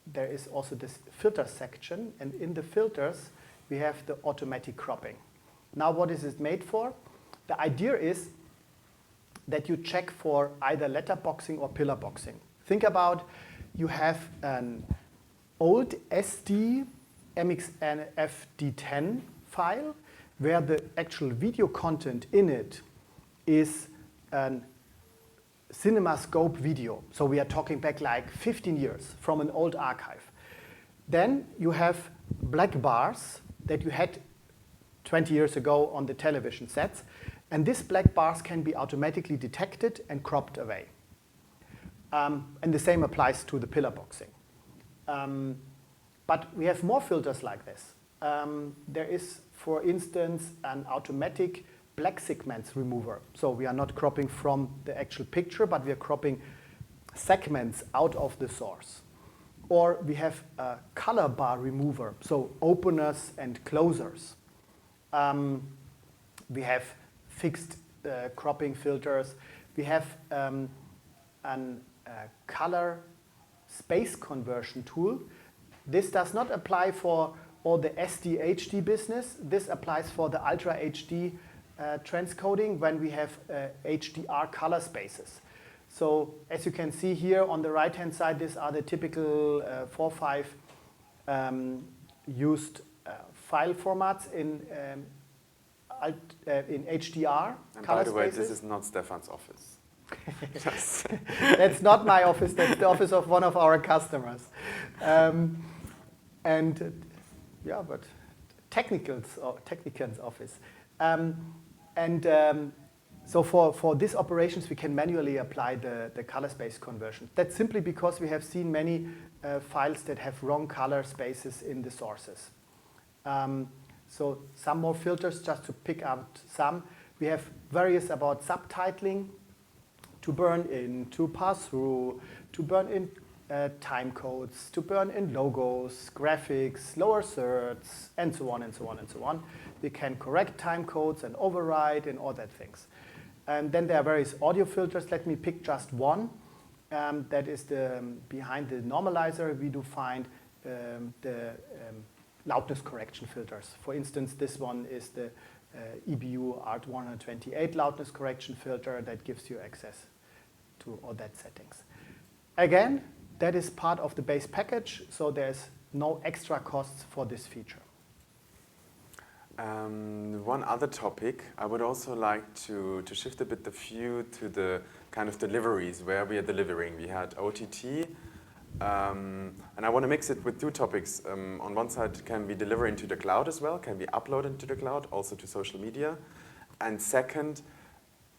[SPEAKER 6] there is also this filter section, and in the filters we have the automatic cropping. Now what is it made for? The idea is that you check for either letterboxing or pillar boxing. Think about you have an old SD MXNFD10 file where the actual video content in it is an CinemaScope video. So we are talking back like 15 years from an old archive. Then you have black bars that you had 20 years ago on the television sets. And these black bars can be automatically detected and cropped away. And the same applies to the pillar boxing. But we have more filters like this. There is, for instance, an automatic black segments remover. So we are not cropping from the actual picture, but we are cropping segments out of the source. Or we have a color bar remover, so openers and closers. We have fixed cropping filters. We have color space conversion tool. This does not apply for all the SD-HD business. This applies for the Ultra HD transcoding when we have HDR color spaces. So as you can see here on the right-hand side, these are the typical 4 or 5 used file formats in HDR
[SPEAKER 1] And
[SPEAKER 6] color
[SPEAKER 1] by the way,
[SPEAKER 6] spaces.
[SPEAKER 1] this is not Stefan's office.
[SPEAKER 6] That's not my office, that's the office of one of our customers. But technicals office. So for these operations, we can manually apply the color space conversion. That's simply because we have seen many files that have wrong color spaces in the sources. So some more filters, just to pick out some. We have various about subtitling, to burn in, to pass through, to burn in time codes, to burn in logos, graphics, lower thirds, and so on and so on and so on. We can correct time codes and override and all that things. And then there are various audio filters. Let me pick just one. That is behind the normalizer, we do find the loudness correction filters. For instance, this one is the EBU ART128 loudness correction filter that gives you access to all that settings. Again, that is part of the base package, so there's no extra costs for this feature.
[SPEAKER 1] One other topic, I would also like to shift a bit the view to the kind of deliveries where we are delivering. We had OTT, and I want to mix it with 2 topics. On one side, can we deliver into the cloud as well? Can we upload into the cloud, also to social media? And second,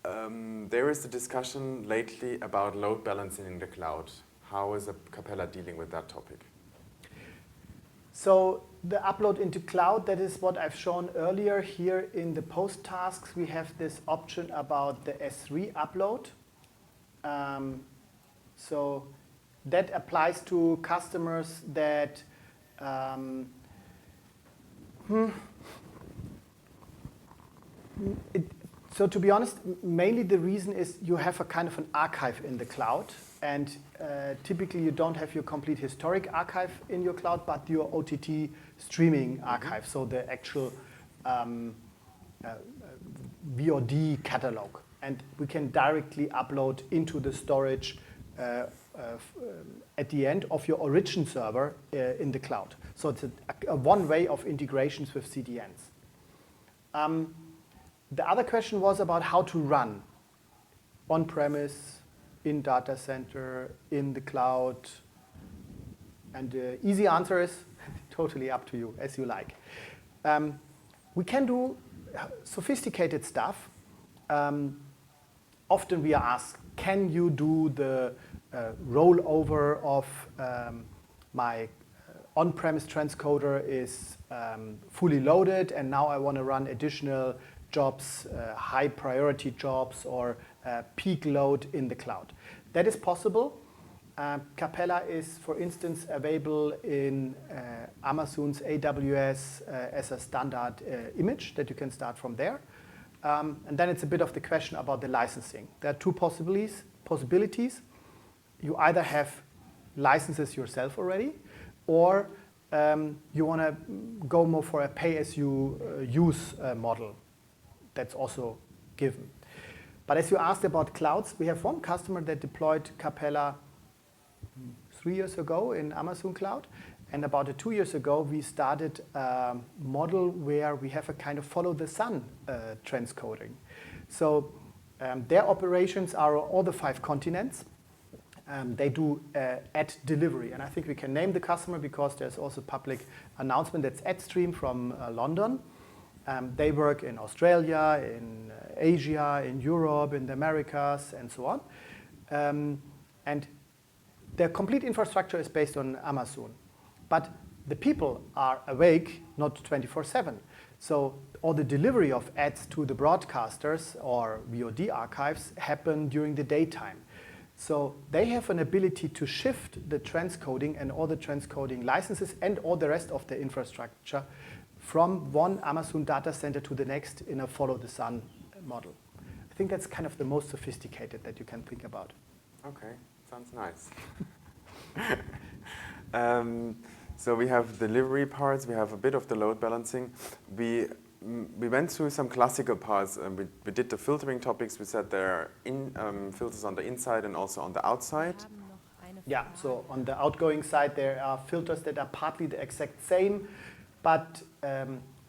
[SPEAKER 1] there is a discussion lately about load balancing in the cloud. How is Capella dealing with that topic?
[SPEAKER 6] So the upload into cloud, that is what I've shown earlier. Here in the post tasks, we have this option about the S3 upload. So that applies to customers that so to be honest, mainly the reason is you have a kind of an archive in the cloud, and typically you don't have your complete historic archive in your cloud, but your OTT streaming archive, so the actual VOD catalog. And we can directly upload into the storage at the end of your origin server in the cloud. So it's a one way of integrations with CDNs. The other question was about how to run on-premise, in data center, in the cloud. And the easy answer is totally up to you, as you like. We can do sophisticated stuff. Often we are asked, can you do the rollover of my on-premise transcoder is fully loaded, and now I want to run additional jobs, high priority jobs, or peak load in the cloud. That is possible. Capella is, for instance, available in Amazon's AWS as a standard image that you can start from there. And then it's a bit of the question about the licensing. There are 2 possibilities. You either have licenses yourself already, or you want to go more for a pay-as-you-use model. That's also given. But as you asked about clouds, we have one customer that deployed Capella 3 years ago in Amazon Cloud. And about 2 years ago, we started a model where we have a kind of follow the sun transcoding. So their operations are all the 5 continents. They do ad delivery. And I think we can name the customer because there's also public announcement. That's AdStream from London. They work in Australia, in Asia, in Europe, in the Americas, and so on. And their complete infrastructure is based on Amazon. But the people are awake, not 24/7. So all the delivery of ads to the broadcasters or VOD archives happen during the daytime. So they have an ability to shift the transcoding and all the transcoding licenses and all the rest of the infrastructure from one Amazon data center to the next in a follow-the-sun model. I think that's kind of the most sophisticated that you can think about.
[SPEAKER 1] Okay, sounds nice. So we have delivery parts, we have a bit of the load balancing. We went through some classical parts. We did the filtering topics. We said there are filters on the inside and also on the outside.
[SPEAKER 7] Wir haben noch eine
[SPEAKER 6] Yeah,
[SPEAKER 7] Frage.
[SPEAKER 6] so on the outgoing side, there are filters that are partly the exact same, but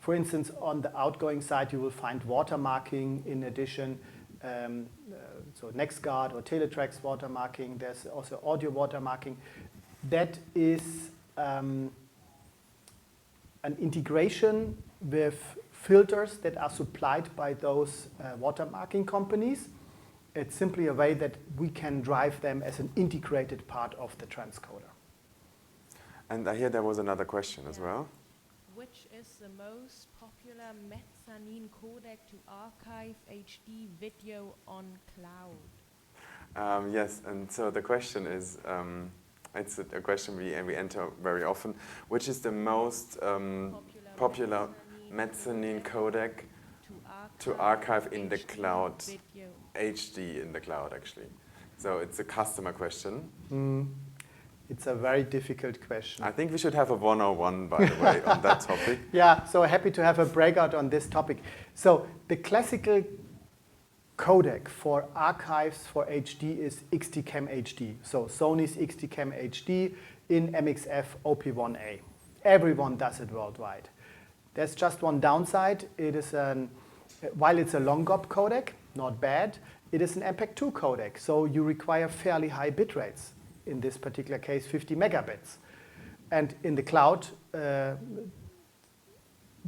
[SPEAKER 6] for instance, on the outgoing side, you will find watermarking in addition. So NextGuard or Teletrax watermarking. There's also audio watermarking. That is an integration with filters that are supplied by those watermarking companies. It's simply a way that we can drive them as an integrated part of the transcoder.
[SPEAKER 1] And I hear there was another question as
[SPEAKER 7] Yeah.
[SPEAKER 1] well.
[SPEAKER 7] Which is the most popular mezzanine codec to archive HD video on cloud?
[SPEAKER 1] Yes, and so the question is, it's a question we enter very often. Which is the most popular mezzanine codec to archive in the
[SPEAKER 7] HD
[SPEAKER 1] cloud?
[SPEAKER 7] video.
[SPEAKER 1] HD in the cloud, actually. So it's a customer question.
[SPEAKER 6] It's a very difficult question.
[SPEAKER 1] I think we should have a 101, by the way, on that topic.
[SPEAKER 6] Yeah, so happy to have a breakout on this topic. So the classical codec for archives for HD is XTCam HD. So Sony's XTCam HD in MXF OP1A. Everyone does it worldwide. There's just one downside. It is while it's a long GOP codec, not bad, it is an MPEG-2 codec. So you require fairly high bit rates. In this particular case, 50 megabits. And in the cloud,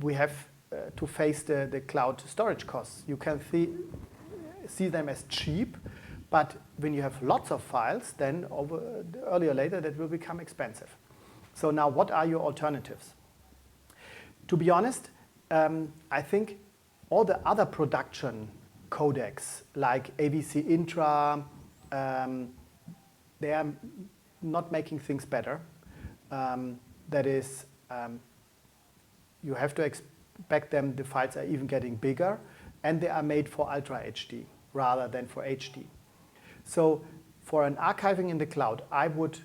[SPEAKER 6] we have to face the cloud storage costs. You can see them as cheap, but when you have lots of files, then earlier or later that will become expensive. So now what are your alternatives? To be honest, I think all the other production codecs like AVC Intra, they are not making things better. That is, you have to expect them, the files are even getting bigger, and they are made for Ultra HD rather than for HD. So for an archiving in the cloud, I would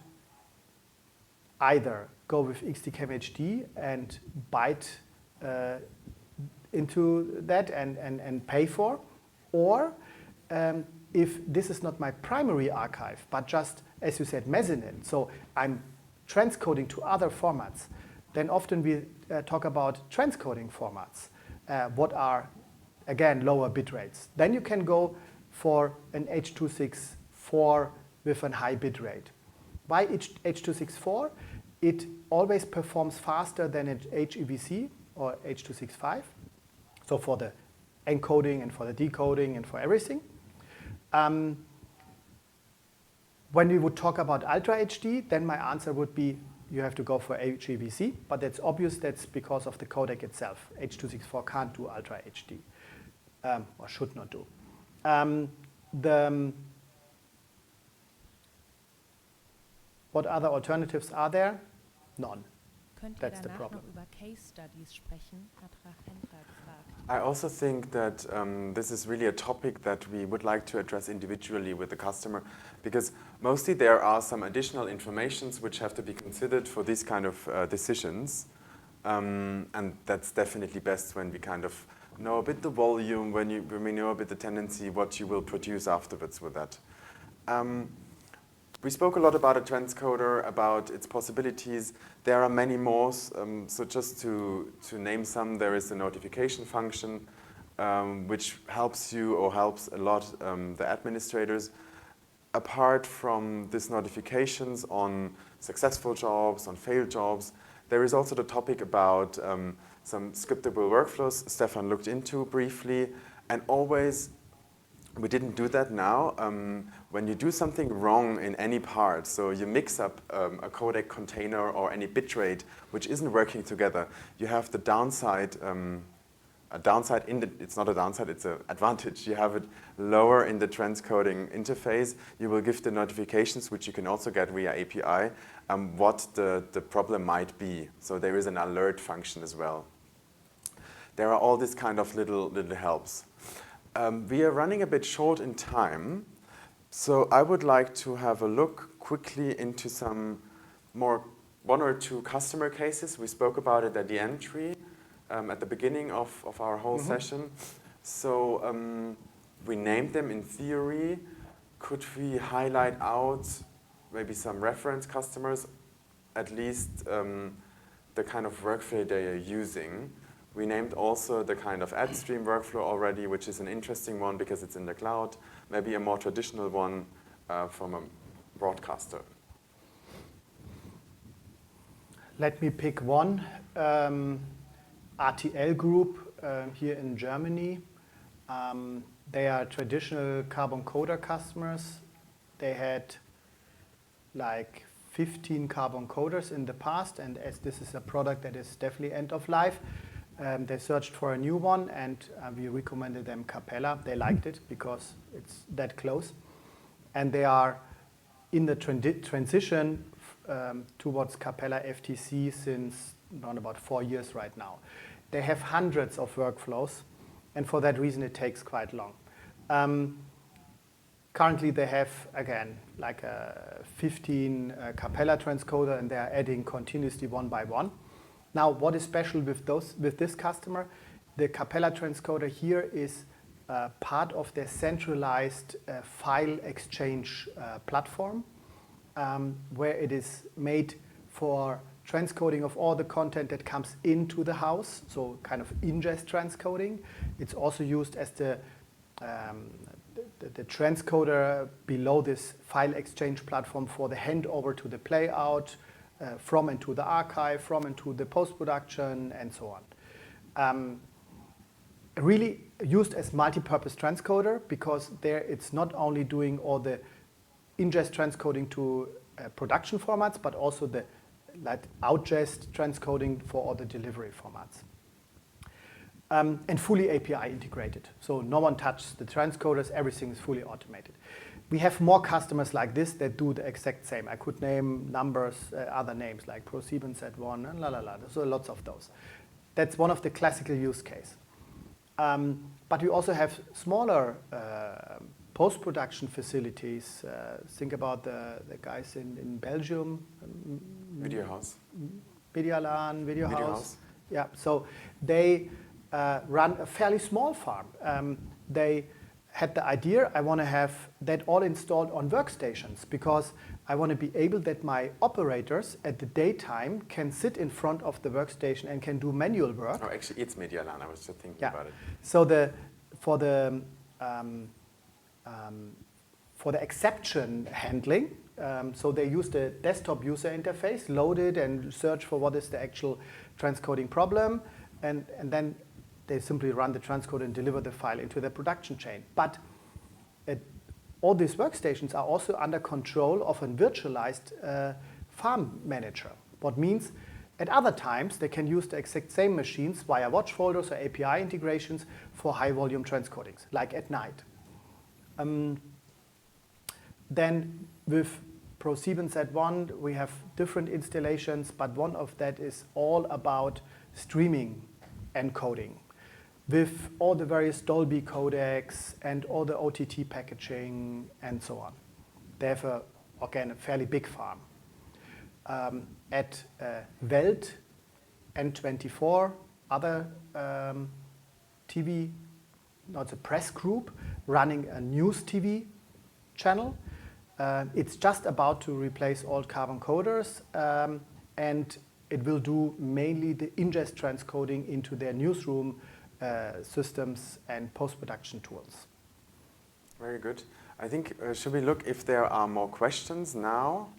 [SPEAKER 6] either go with XTCam HD and bite into that and pay for, or if this is not my primary archive, but just, as you said, mezzanine, so I'm transcoding to other formats, then often we talk about transcoding formats, what are, again, lower bit rates. Then you can go for an H.264 with a high bit rate. Why H.264? It always performs faster than an HEVC or H.265, so for the encoding and for the decoding and for everything. When we would talk about Ultra HD, then my answer would be you have to go for HEVC, but that's obvious, that's because of the codec itself. H.264 can't do Ultra HD, or should not do. What other alternatives are there? None.
[SPEAKER 7] Könnt ihr
[SPEAKER 6] That's the
[SPEAKER 7] danach
[SPEAKER 6] problem.
[SPEAKER 7] noch über Case Studies sprechen? Hat Hendra gefragt.
[SPEAKER 1] I also think that this is really a topic that we would like to address individually with the customer, because mostly there are some additional informations which have to be considered for these kind of decisions. And that's definitely best when we kind of know a bit the volume, when we know a bit the tendency, what you will produce afterwards with that. We spoke a lot about a transcoder, about its possibilities. There are many more. So just to name some, there is a notification function, which helps you or helps a lot the administrators. Apart from these notifications on successful jobs, on failed jobs, there is also the topic about some scriptable workflows Stefan looked into briefly. And always, we didn't do that now. When you do something wrong in any part, so you mix up a codec container or any bitrate which isn't working together, you have the downside, it's not a downside, it's an advantage. You have it lower in the transcoding interface. You will give the notifications, which you can also get via API, what the problem might be. So there is an alert function as well. There are all these kind of little helps. We are running a bit short in time. So I would like to have a look quickly into some more one or two customer cases. We spoke about it at the entry, at the beginning of our whole session. So we named them in theory. Could we highlight out maybe some reference customers, at least the kind of workflow they are using? We named also the kind of ad stream workflow already, which is an interesting one because it's in the cloud, maybe a more traditional one from a broadcaster.
[SPEAKER 6] Let me pick one. RTL Group here in Germany. They are traditional carbon coder customers. They had like 15 carbon coders in the past, and as this is a product that is definitely end of life, they searched for a new one, and we recommended them Capella. They liked it because it's that close. And they are in the transition towards Capella FTC since around about 4 years right now. They have hundreds of workflows, and for that reason it takes quite long. Currently they have, again, like a 15 Capella transcoder, and they are adding continuously one by one. Now, what is special with this customer? The Capella transcoder here is part of their centralized file exchange platform, where it is made for transcoding of all the content that comes into the house, so kind of ingest transcoding. It's also used as the transcoder below this file exchange platform for the handover to the playout, from and to the archive, from and to the post-production, and so on. Really used as multi-purpose transcoder because there it's not only doing all the ingest transcoding to production formats, but also the like outgest transcoding for all the delivery formats. And fully API integrated. So no one touches the transcoders, everything is fully automated. We have more customers like this that do the exact same. I could name numbers, other names like ProSieben at one, and There's lots of those. That's one of the classical use case. But we also have smaller post-production facilities. Think about the guys in Belgium.
[SPEAKER 1] Video House.
[SPEAKER 6] Medialan, Video House. Yeah, so they run a fairly small farm. They had the idea, I want to have that all installed on workstations because I want to be able that my operators at the daytime can sit in front of the workstation and can do manual work.
[SPEAKER 1] Oh, actually, it's Medialan. I was just thinking about it.
[SPEAKER 6] So for the exception handling, so they use the desktop user interface, load it, and search for what is the actual transcoding problem, and then they simply run the transcode and deliver the file into the production chain. But all these workstations are also under control of a virtualized farm manager. What means at other times they can use the exact same machines via watch folders or API integrations for high volume transcodings, like at night. Then with ProSieben we have different installations, but one of that is all about streaming encoding with all the various Dolby codecs and all the OTT packaging and so on. They have, again, a fairly big farm. At Welt, N24, other TV, not a press group, running a news TV channel. It's just about to replace all carbon coders, and it will do mainly the ingest transcoding into their newsroom systems and post-production tools.
[SPEAKER 1] Very good. I think, should we look if there are more questions now?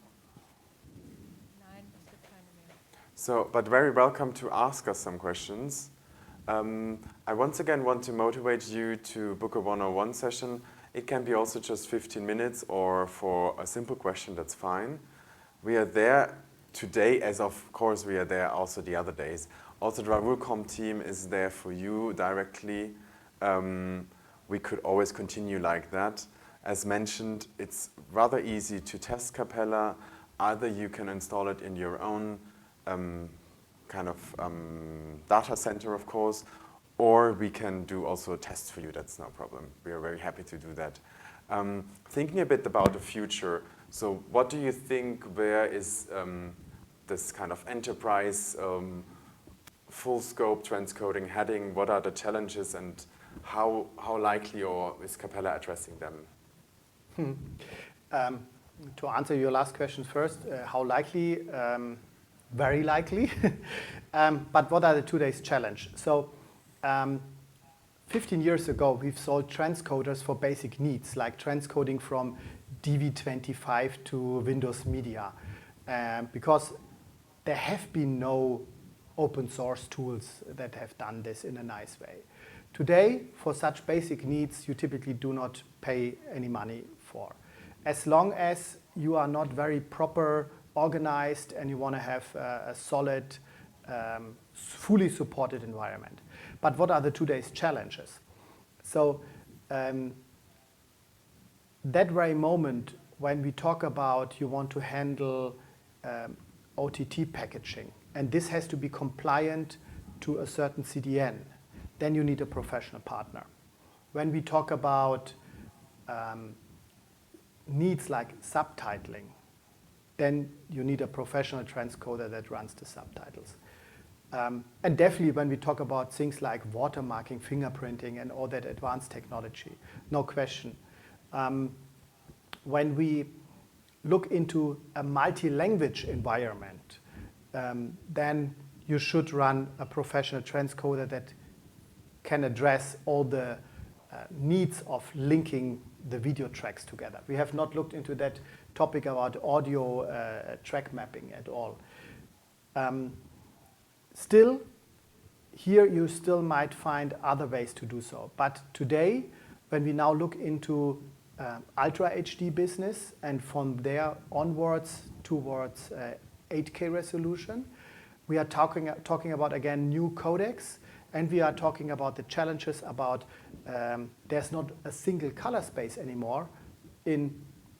[SPEAKER 1] So, but very welcome to ask us some questions. I once again want to motivate you to book a 101 session. It can be also just 15 minutes, or for a simple question, that's fine. We are there today, as of course we are there also the other days. Also, the Rahul Commerce team is there for you directly. We could always continue like that. As mentioned, it's rather easy to test Capella. Either you can install it in your own kind of data center, of course, or we can do also a test for you. That's no problem. We are very happy to do that. Thinking a bit about the future, so what do you think, where is this kind of enterprise full scope transcoding heading? What are the challenges and how likely or is Capella addressing them?
[SPEAKER 6] To answer your last question first, how likely? Very likely. But what are the today's challenge? So 15 years ago, we've sold transcoders for basic needs, like transcoding from DV25 to Windows Media, because there have been no open source tools that have done this in a nice way. Today, for such basic needs, you typically do not pay any money for, as long as you are not very proper organized and you want to have a solid, fully supported environment. But what are the today's challenges? So that very moment when we talk about you want to handle OTT packaging, and this has to be compliant to a certain CDN, then you need a professional partner. When we talk about needs like subtitling, then you need a professional transcoder that runs the subtitles. And definitely when we talk about things like watermarking, fingerprinting, and all that advanced technology, no question. When we look into a multi-language environment, then you should run a professional transcoder that can address all the needs of linking the video tracks together. We have not looked into that topic about audio track mapping at all. Still, here you still might find other ways to do so. But today, when we now look into Ultra HD business and from there onwards towards 8K resolution, we are talking about, again, new codecs, and we are talking about the challenges about there's not a single color space anymore. In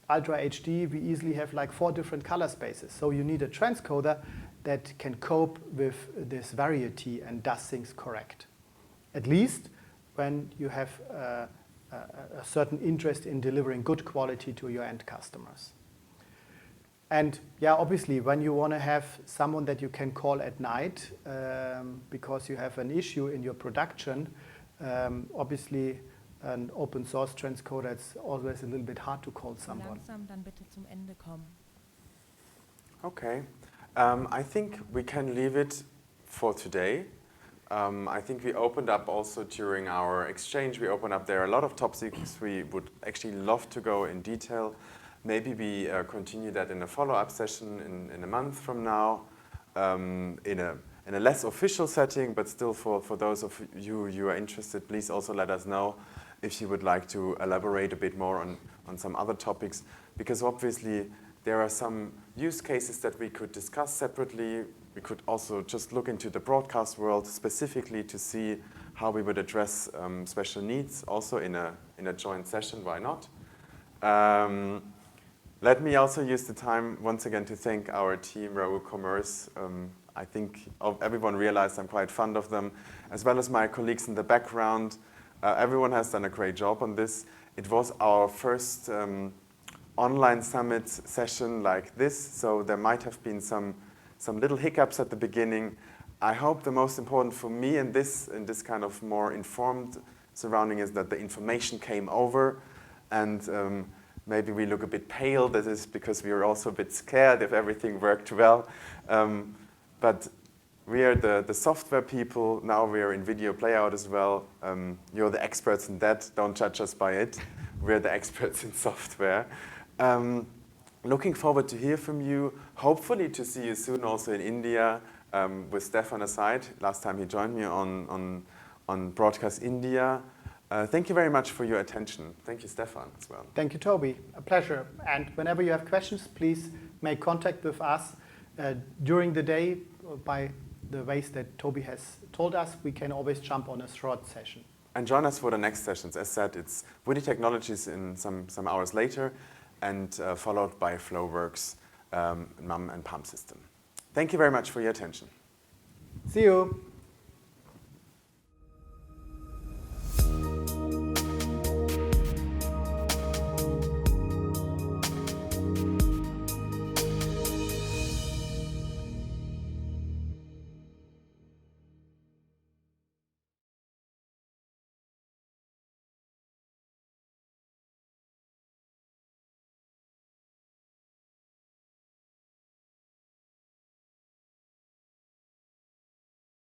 [SPEAKER 6] Ultra HD, we easily have like 4 different color spaces. So you need a transcoder that can cope with this variety and does things correct, at least when you have a certain interest in delivering good quality to your end customers. And yeah, obviously, when you want to have someone that you can call at night because you have an issue in your production, obviously an open source transcoder, it's always a little bit hard to call someone.
[SPEAKER 7] Langsam dann bitte zum Ende kommen.
[SPEAKER 1] Okay. I think we can leave it for today. I think we opened up also during our exchange, we opened up, there are a lot of topics we would actually love to go in detail. Maybe we continue that in a follow-up session in a month from now, in a less official setting, but still for those of you who are interested, please also let us know if you would like to elaborate a bit more on some other topics, because obviously there are some use cases that we could discuss separately. We could also just look into the broadcast world specifically to see how we would address special needs also in a joint session, why not? Let me also use the time once again to thank our team, Rahul Commerce. I think everyone realized I'm quite fond of them, as well as my colleagues in the background. Everyone has done a great job on this. It was our first online summit session like this, so there might have been some little hiccups at the beginning. I hope the most important for me in this kind of more informed surrounding is that the information came over, and maybe we look a bit pale. That is because we are also a bit scared if everything worked well. But we are the software people. Now we are in video playout as well. You're the experts in that. Don't judge us by it. We're the experts in software. Looking forward to hear from you. Hopefully to see you soon also in India with Stefan aside. Last time he joined me on Broadcast India. Thank you very much for your attention. Thank you, Stefan, as well.
[SPEAKER 6] Thank you, Toby. A pleasure. And whenever you have questions, please make contact with us during the day by the ways that Toby has told us. We can always jump on a short session.
[SPEAKER 1] And join us for the next sessions. As said, it's Woody Technologies in some hours later, and followed by Flowworks, MUM and PAM system. Thank you very much for your attention.
[SPEAKER 6] See you.